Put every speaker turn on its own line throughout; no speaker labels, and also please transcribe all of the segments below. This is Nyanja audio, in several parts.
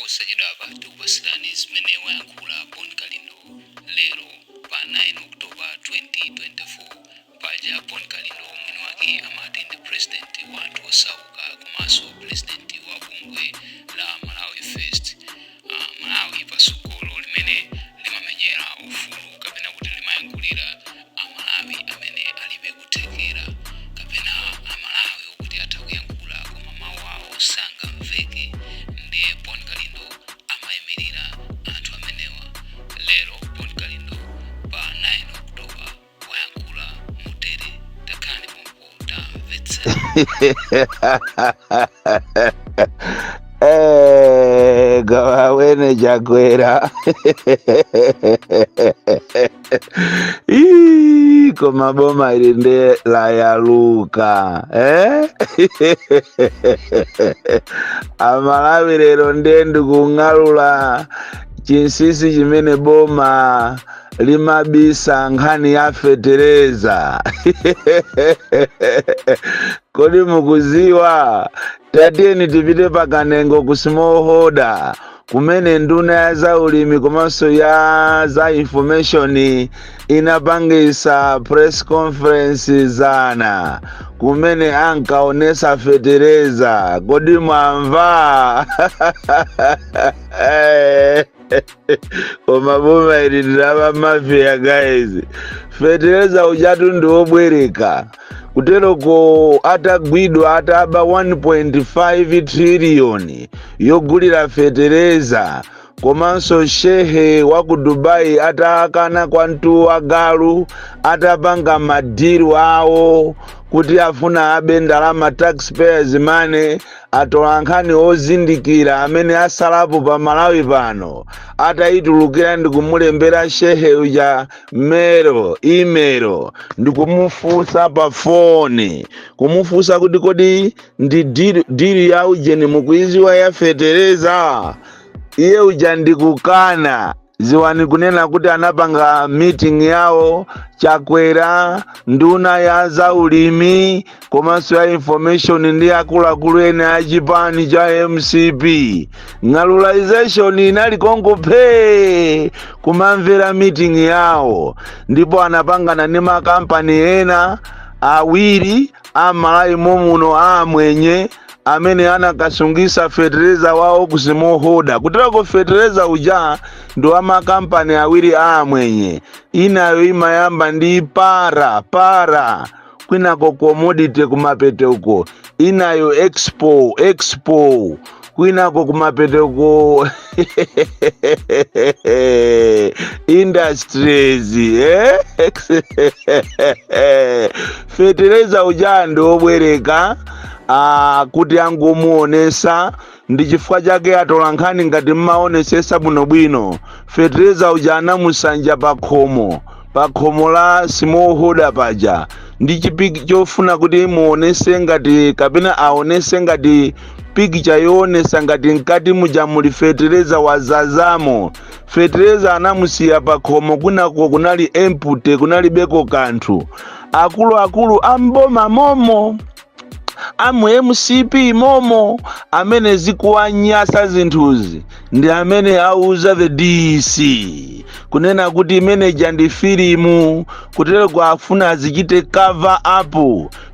Posachedwapa tikupasirani zimene wayankhula Kalindo lero pa 9 October 2024 paja Kalindo mwini wake amati ndi president wa Mosaopa komanso president wa bungwe la Malawi First. Malawi pasukolo limene limamenyera ufulu kapena kuti limayankhulira amalawi amene alibe kuthekera kapena amalawi okuti atha kuyankhula koma mawu awo sangamveke. Ndiye Kalindo amayimirira anthu amenewa. Lero Kalindo pa 9 October wayankhula mutere takhani pompo tamvetsera.
Gawawene Chakwera. Koma boma ilinde la Ayaluka. Amalawi lero ndendi kung'alula Zinsisi chimene boma limabisa nkhani ya fetereza. Kodi mukuziwa tatiyeni tipite pakanengo ku smallholder kumene nduna ya za ulimi komanso ya za information inapangisa press conference zana kumene ankaonesa fetereza. Kodi mwamva? Koma boma ilindira mafia guys. Fetereza ujatu ndi obwereka kuteroko atagwidwa ataba 1.5 trillion yogulira fetereza. Komanso shehe wa ku Dubai atakana kwa ntu agalu atapanga madiru awo kuti afuna abe ndalama taxpayers money atolankhani ozindikira amene asalapo pa Malawi pano atayitulukira ndi kumulembera shehe uja email ndi kumufusa pa phone kumufusa kuti kodi ndi diri ya ujeni mukuiziwa ya fetereza. Iye uja ndikukana ziwani kunena kuti anapanga meeting yawo Chakwera, nduna ya za ulimi komanso ya information ndi akuluakulu ene a chipani cha MCP. Ng'alulization inali kongope kumamvera meeting yawo, ndipo anapangana ndi makampani ena awiri amalawi momuno amwenye amene anakasungisa fetereza wao ku smallholder. Kuterako fetereza uja ndo amakampani awiri amwenye inayo imayamba ndi para kwinako commodity kumapete uko, inayo expo kwinako kumapete uko industries fetereza uja ndo obwereka kuti angomuonesa ndi chifukwa chake atolankhani ngati mmaonesesa bwinobwino. Fetereza uja anamusanja pa khomo la smallholder paja ndi chipiki chofuna kuti muonese ngati kapena aonese ngati pikicha yoonesa ngati nkati muja muli fetereza wazazamo. Fetereza anamusiya pa khomo kunako kunali empty, kunali beko kanthu. Akulu amboma momo amu MCP momo amene zikuwanyasa zinthuzi ndi amene auza the DC kunena kuti manager ndi filimu kutero kwafuna azichite cover up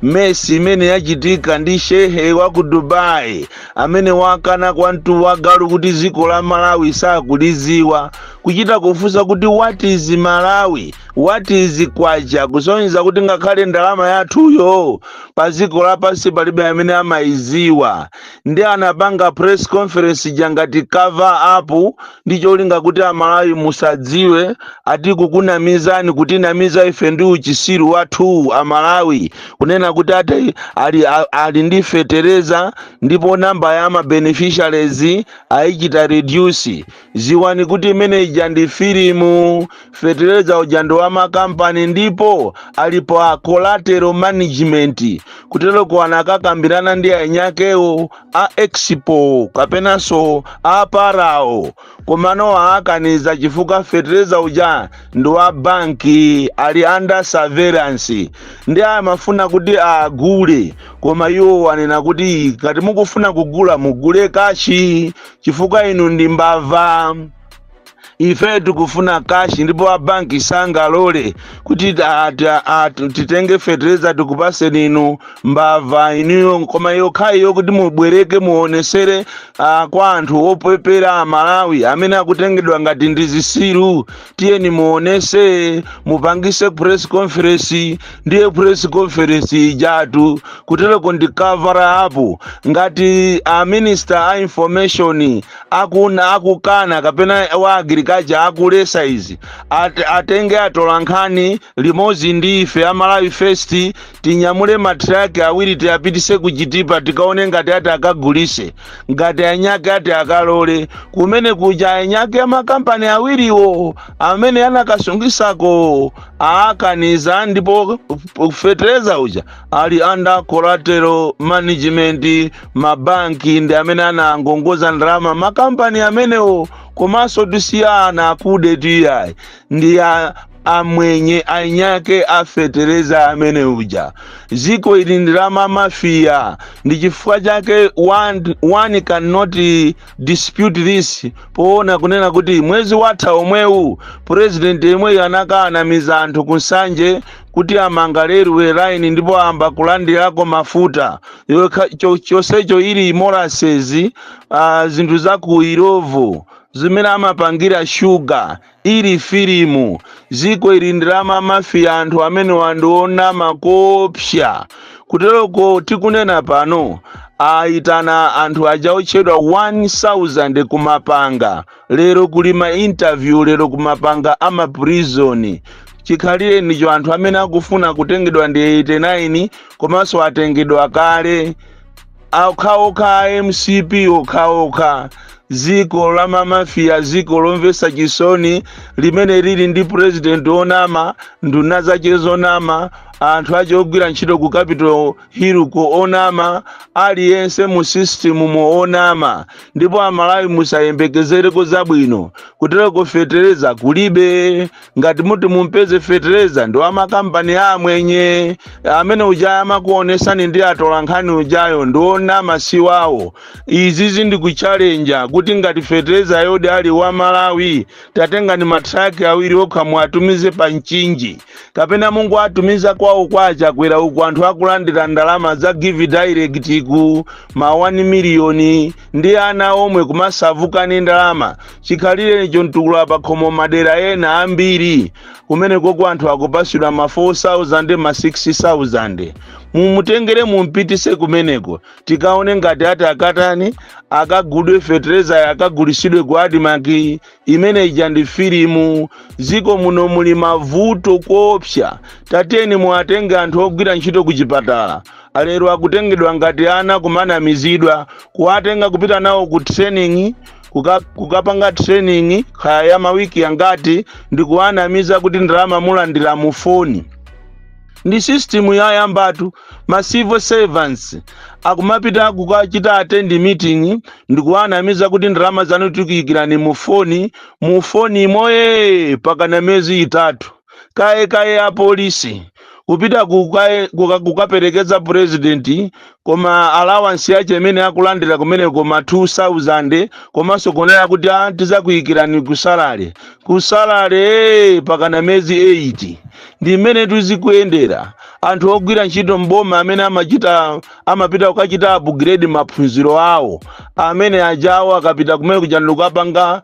mesi imene yachitika ndi shehe wa ku Dubai amene wakana kwa ntu wagalu kuti ziko la Malawi sakuliziwa kuchita kufusa kuti what is Malawi, what is kwacha, kusonyeza kuti ngakhale ndalama yathuyo pa ziko lapansi palibe amene amaiziwa. Ndi anapanga press conference jangati cover up ndi cholinga kuti amalawi musadziwe ati kukunamizani kuti namiza ife ndi uchisiru wathu amalawi kunena kuti ati ali ndi fetereza ndipo namba ya ma beneficiaries aichita reduce. Ziwani kuti manager ndi filimu, fetereza ujando wa makampani ndipo alipo a collateral management kutelo kwa nakakambirana ndi anyakeo a expo kapenaso a parao komano akaniza chifuka fetereza uja ndo wa banki ali under surveillance. Ndi amafuna kuti agule, koma iwo wanena kuti kati mukufuna kugula mugule kashi chifukwa inu ndi mbava. Ife tikufuna kashi ndipo abanki sangalole kuti titenge fertilizer tikupase ninu mbava iniyo, koma yokhayo kuti mubwereke muonesere kwa anthu opepera Malawi amene akutengedwa ngati ndi zisiru. Tiyeni muonese, mupangise press conference, ndiye press conference ijatu kutereko ndi cover up ngati minister a information akukana kapena wa agriculture akulesa izi atenge atolankhani limodzi ndi ife a Malawi First, tinyamule matraki awiri tiyapitise ku Chitipa tikaone ngati ati akagulise, ngati anyake ati akalole kumene kuja anyake amakampani awiriwo amene anakasungisako akaniza, ndipo fertilizer uja ali under collateral management, mabanki ndi amene anangongoza ndalama makampani amenewo. Komanso tusiyana kude tuyai ndi amwenye anyake a fertilizer amene uja. Ziko ili ndalama mafia, ndi chifukwa chake one cannot dispute this. Poona kunena kuti mwezi watha omwewu president yemwe anakanamiza anthu kusanje kuti amanga railway line ndipo amba kulandirako mafuta chonsecho ili molasses, zinthu za ku Irovo zimene amapangira sugar ili filimu. Ziko ili ndalama mafia anthu amene wandiona makopsha kutereko. Tikunena pano aitana anthu aja otchedwa 1000 kumapanga lero kulima interview lero kumapanga ama prison. Chikhalire ndicho anthu amene akufuna kutengedwa ndi 89 komanso atengedwa kale okhaokha MCP okhaokha. Ziko la mamafia, ziko lomvesa chisoni limene lili ndi president onama, nduna zache zonama, anthu ache ogwira ntchito ku Capitol Hill ko onama, aliyense mu system mu onama. Ndipo Amalawi musayembekezereko zabwino kutereko fertilizer kulibe. Ngati muti mumpeze fertilizer ndo amakampani amwenye amene uja amakuonesani ndi atolankhani ujayo ndo onama siwawo. Izizi ndi kuchallenge kuti ngati fertilizer yodi ali wa Malawi tatenga ni matraki awiri okha muatumize pa Nchinji, kapena Mungu atumiza kwawo kwa Chakwera uku anthu akulandira ndalama za give direct ku ma 1 million ndi ana omwe kumasavuka ni ndalama. Chikhalire nicho ntukula pa khomo madera ena ambiri kumene koko anthu akupasidwa ma 4000 ma 6000. Mumutengere mumpitise kumeneko tikaone ngati ati akatani akagudwe fertilizer akagulisidwe ku adimaki imene ija ndi filimu. Ziko muno muli mavuto kopsha. Tateni muatenge anthu ogwira ntchito ku chipatala alero akutengedwa ngati ana kumanamizidwa, kuatenga kupita nawo ku training, kukapanga training khaya ya mawiki yangati ndi kuanamiza kuti ndalama mulandira mu phone. Ndi system yayambatu ma civil servants akumapita kukachita attend meeting ndikuanamiza kuti ndalama zanu tikuyikirani mu phone moye pakana mezi 3 kaye ya polisi kupita kukaperekeza president koma allowance yache imene akulandira kumene koma 2000 komanso konera kuti tizakuyikirani kusalale pakana mezi 8. Ndi mmene tuzikuyendera. Anthu ogwira ntchito mboma amene amapita kukachita upgrade maphunziro awo amene ajawo akapita kumene kujanduka apanga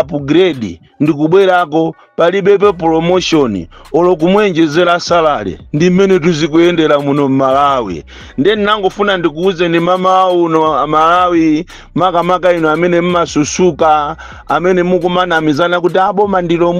upgrade ndikubwerako palibepo promotion olo kumwenjezera salary. Ndi mmene tuzikuyendera muno Malawi. Ndeni nangofuna ndikuuze ni mama uno Malawi makamaka ino amene mmasusuka amene mukumanamizana kuti boma ndilo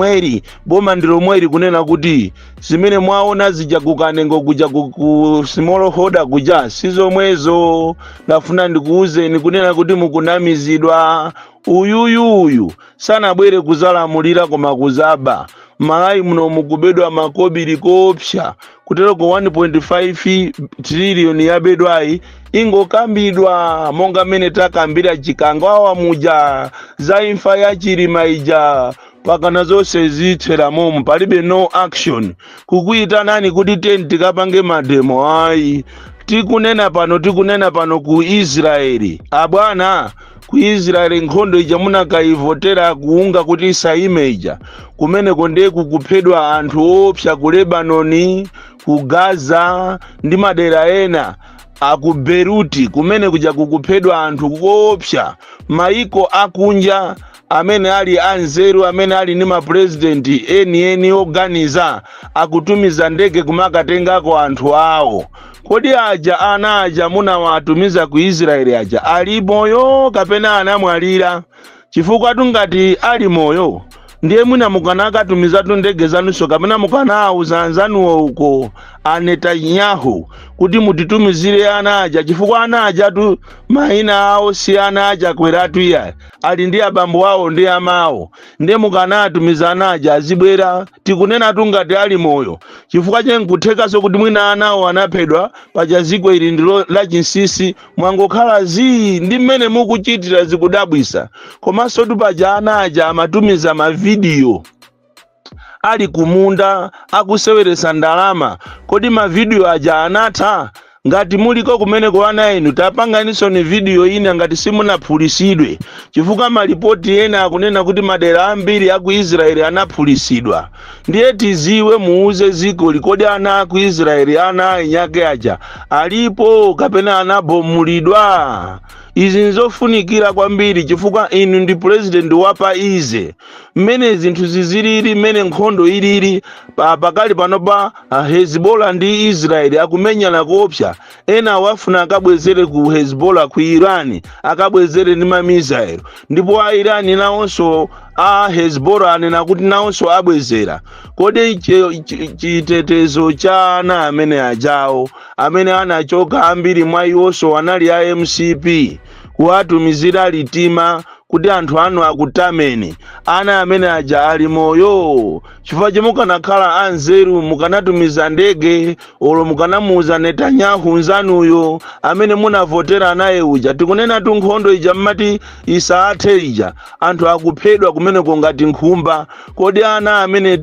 mweri kunena kuti zimene mwaona zijakukane ngokuja ku small holder kuja sizomwezo. Ndafuna ndikuuze ni kunena kuti mukunamizidwa. Uyuyu sanabwere kuzalamulira koma kuzaba. Malawi muno mukubedwa makobiri kopsha kutereko 1.5 trillion yabedwayi ingokambidwa monga mene takambira chikanga awa muja za imfa ya Chilima ija pakana zonse zitsera momu palibe no action kukuyitanani kuti tikapange mademo ayi. Tikunena pano ku Israeli abwana, ku Israeli nkhondo ija munakayivotera kuunga kuti isaimeja kumeneko ndiye kukuphedwa anthu opsa ku Lebanoni, ku Gaza ndi madera ena aku Beruti kumene kuja kukuphedwa anthu kopsa. Maiko akunja amene ali anzeru, amene ali ni mapresidenti eni oganiza akutumiza ndege kumakatengako anthu awo. Kodi aja ana aja munawatumiza ku Israeli aja ali moyo kapena anamwalira? Chifukwa tungati ali moyo ndiye mwina mukanakatumizatu ndege zanunso kapena mukanauza anzanuwo uko Netanyahu kuti mutitumizire ana aja, chifukwa ana aja tu maina awo si ana aja kweratu iya ali ndi abambo awo ndi amawo, ndiye mukanatumiza ana aja azibwera. Tikunena tungati ali moyo chifukwa nkuthekaso kuti mwina anawo anaphedwa pachaziko ili ndilo la Zinsisi mwangokhala ndi mmene mukuchitira zikudabwisa. Komanso tupaja ana aja amatumiza mavidiyo ali kumunda akuseweresa ndalama. Kodi mavidiyo aja anatha? Ngati muliko kumene kuwana enu tapanganiso ni video ina ngati simunaphulisidwe, chifukwa malipoti ena akunena kuti madera ambiri aku Israeli anaphulisidwa. Ndiye tiziwe muuze ziko likodi ana aku Israeli ana inyake aja alipo kapena anabomulidwa. Izi nzofunikira kwambiri chifukwa inu ndi president wapa ize mmene zinthu ziziliri, mmene nkhondo iliri pakali panopa Hezbollah ndi Israeli akumenyana kopsa. Ena wafuna akabwezere ku Hezbollah ku Irani, akabwezere ni mamisailo, ndipo a Irani nawonso a Hezbollah anena kuti nawonso abwezera. Kodi chitetezo cha ana amene ajawo amene anachoka ambiri mwa iwonso anali a MCP kuwatumizira litima kuti anthu anu akutameni, ana amene aja ali moyo. Chifukwa mukanakhala anzeru mukanatumiza ndege olo mukanamuza Netanyahu nzanuyo amene munavotera naye uja. Tikunena tu nkhondo ija mmati isathe ija anthu akuphedwa kumeneko ngati nkhumba. Kodi ana amene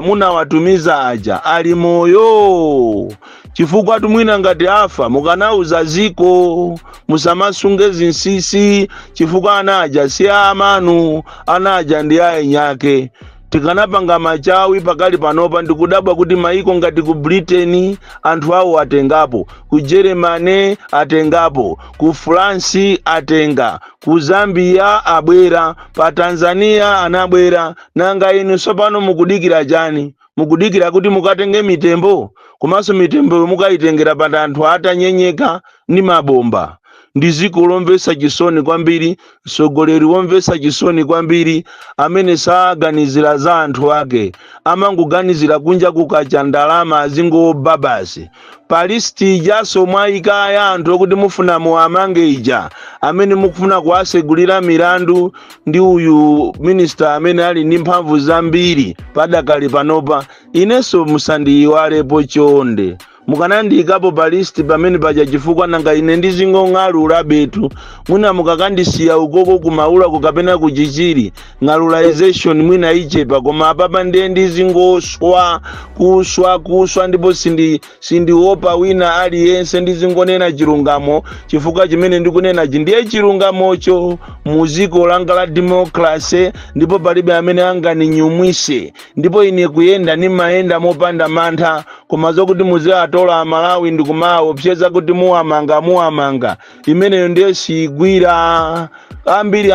munawatumiza aja ali moyo? Chifukwa tumwina ngati afa mukanauza ziko musamasunge Zinsisi, chifukwa anaja si amanu, anaja ndi ayenyake. Tikanapanga machawi pakali panopa ndikudabwa kuti maiko ngati ku Britain anthu awo atengapo, ku Germany atengapo, ku France atenga, ku Zambia abwera, pa Tanzania anabwera. Nanga inu sopano mukudikira chani? Mukudikira kuti mukatenge mitembo? Komanso mitembo mukayitengera pa anthu atanyenyeka ni mabomba. Ndi ziko lomvesa chisoni kwambiri, mtsogoleri womvesa chisoni kwambiri amene saganizira za anthu ake, amangoganizira kunja kukacha ndalama azingoba basi. Palisti jaso mwaika ya anthu kuti mufuna muamange ija amene mukufuna kuasegulira milandu ndi uyu minister amene ali ndi mphamvu zambiri padakali panopa. Inenso musandiyiwalepo chonde, mukanandikapo palisti pamene paja chifukwa nanga ine ndizingong'alula betu. Mwina mukakandisiya ukoko kumaula kukapena kuchichiri ng'alulization mwina ichepa, koma apapa ndiye ndizingoswa kuswa ndipo sindiopa wina aliyense, ndizingonena chilungamo chifukwa chimene ndikunena ndiye chilungamocho muziko langa la democracy, ndipo palibe amene anganinyumwise. Ndipo ine kuyenda nimayenda mopanda mantha, koma zokuti muziatola Malawi ndikumaopseza kuti muamanga imeneyo ndiye sigwira. Ambiri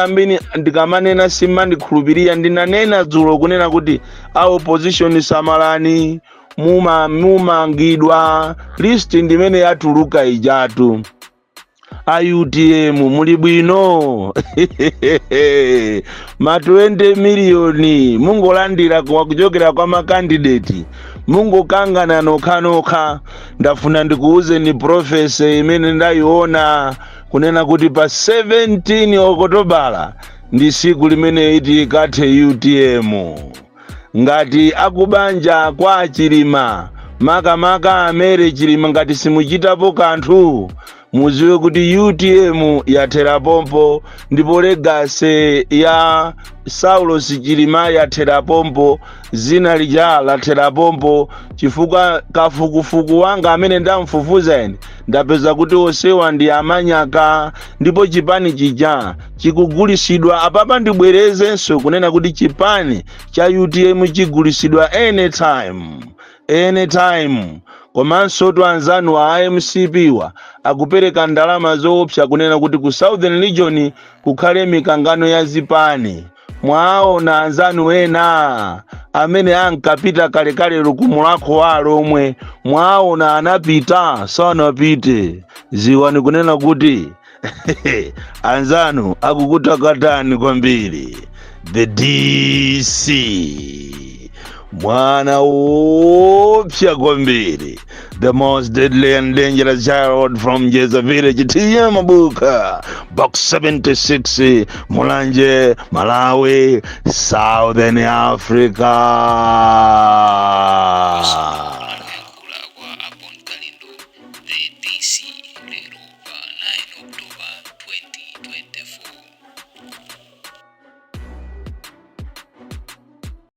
ndikamanena sima ndikhulupirira. Ndinanena dzulo kunena kuti a opposition samalani mumangidwa. List ndimene yatuluka ijatu. UTM muli bwino ma 20 miliyoni mungolandira kuchokera kwa makandidate, mungokangana nokha. Ndafuna ndikuuze ni profesa imene ndayiona kunena kuti pa 17 Okutobala ndi siku limene iti kathe UTM. Ngati akubanja kwa Chilima maka amere Chilima ngati simuchitapo kanthu muziwe kuti UTM yathera pompo ndipo legase ya Saulos Chilima yathera pompo, zina lija lathera pompo, chifukwa kafukufuku wanga amene ndamfufuza ine ndapeza kuti onsewa ndi amanyaka, ndipo chipani chija chikugulisidwa apapa. Ndibwerezenso kunena kuti chipani cha UTM chigulisidwa anytime. Komanso anzanu wa IMCP wa akupereka ndalama zoopsa kunena kuti ku Southern Region kukhale mikangano ya zipani. Mwaona anzanu ena amene ankapita kalekale lukumulako walo omwe, mwaona anapita sanapite. Ziwani kunena kuti anzanu akukutakatani kwambiri. The DC mwana opsya kwambiri, the most deadly and dangerous child from Jeza village tiya Mabuka, box 76, Mulanje, Malawi, Southern Africa.